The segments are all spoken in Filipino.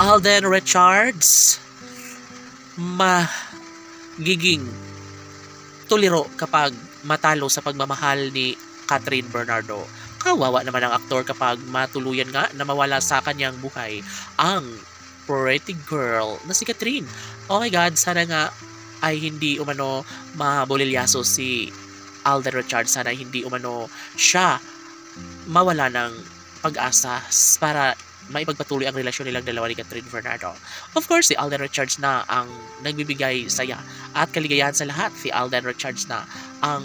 Alden Richards magiging tuliro kapag matalo sa pagmamahal ni Catherine Bernardo. Kawawa naman ang aktor kapag matuluyan nga na mawala sa kanyang buhay ang pretty girl na si Catherine. Oh my God, sana nga ay hindi umano mabulilyaso si Alden Richards. Sana hindi umano siya mawala ng pag-asa para maipagpatuloy ang relasyon nilang dalawa ni Catherine Bernardo. Of course, si Alden Richards na ang nagbibigay saya at kaligayahan sa lahat. Si Alden Richards na ang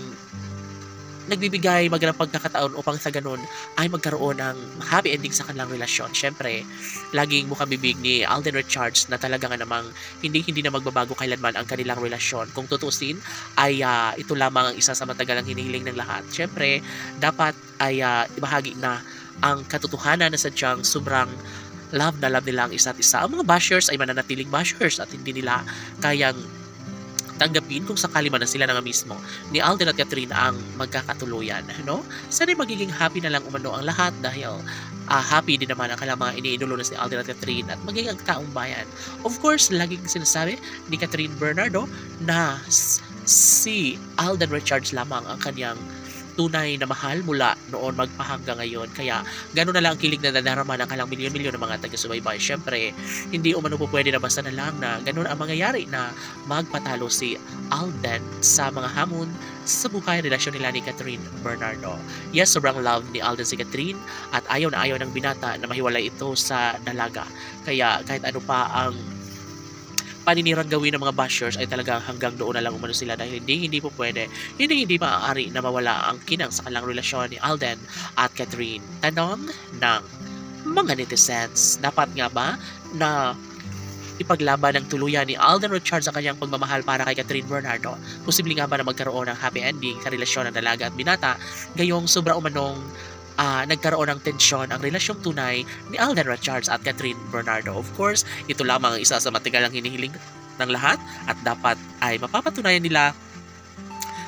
nagbibigay magandang pagkakataon upang sa ganun ay magkaroon ng happy ending sa kanilang relasyon. Siyempre, laging mukhang bibig ni Alden Richards na talaga nga namang hindi na magbabago kailanman ang kanilang relasyon. Kung tutusin, ay ito lamang ang isa sa matagalang hinihiling ng lahat. Siyempre, dapat ay ibahagi na ang katotohanan na sadyang sobrang love na love nila ang isa't isa. Ang mga bashers ay mananatiling bashers at hindi nila kayang tanggapin kung sakali man na sila na nga mismo ni Alden at Catherine ang magkakatuluyan, no? Sana magiging happy na lang umano ang lahat dahil happy din naman ang kailang mga iniidolo na si Alden at Catherine at magiging ang taong bayan. Of course, laging sinasabi ni Catherine Bernardo na si Alden Richards lamang ang kanyang tunay na mahal mula noon magpahanggang ngayon. Kaya gano'n na lang ang kilig na nadarama ng kalang milyon-milyon ng mga taga-subaybay. Siyempre, hindi umano po pwede na basta na lang na gano'n ang mangyayari na magpatalo si Alden sa mga hamon sa buhay relasyon nila ni Catherine Bernardo. Yes, sobrang love ni Alden si Catherine at ayaw na ayaw ng binata na mahiwalay ito sa dalaga. Kaya kahit ano pa ang paninirang gawin ng mga bashers ay talagang hanggang doon na lang umano sila dahil hindi po pwede, hindi maaari na mawala ang kinang sa kanilang relasyon ni Alden at Catherine. Tanong ng mga netizens, dapat nga ba na ipaglaban ng tuluyan ni Alden Richards ang kanyang pagmamahal para kay Catherine Bernardo? Posible nga ba na magkaroon ng happy ending sa relasyon ng dalaga at binata gayong sobra umanong nagkaroon ng tensyon ang relasyong tunay ni Alden Richards at Catherine Bernardo? Of course, ito lamang ang isa sa matagalang hinihiling ng lahat at dapat ay mapapatunayan nila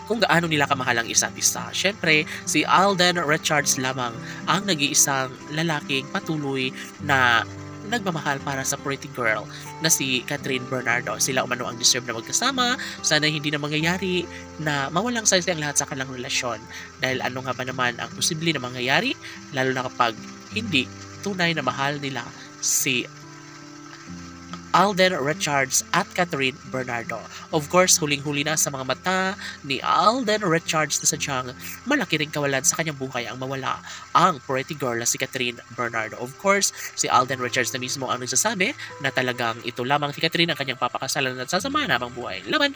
kung gaano nila kamahal ang isa't isa. Siyempre, si Alden Richards lamang ang nag-iisang lalaking patuloy na nagmamahal para sa pretty girl na si Catherine Bernardo. Sila umano ang deserve na magkasama. Sana hindi na mangyayari na mawalang saysay ang lahat sa kanilang relasyon. Dahil ano nga ba naman ang posible na mangyayari, lalo na kapag hindi tunay na mahal nila si Alden Richards at Catherine Bernardo. Of course, huling-huli na sa mga mata ni Alden Richards na sadyang malaki ring kawalan sa kanyang buhay ang mawala ang pretty girl na si Catherine Bernardo. Of course, si Alden Richards na mismo ang nagsasabi na talagang ito lamang si Catherine ang kanyang papakasalan at sasama habang buhay. Laban!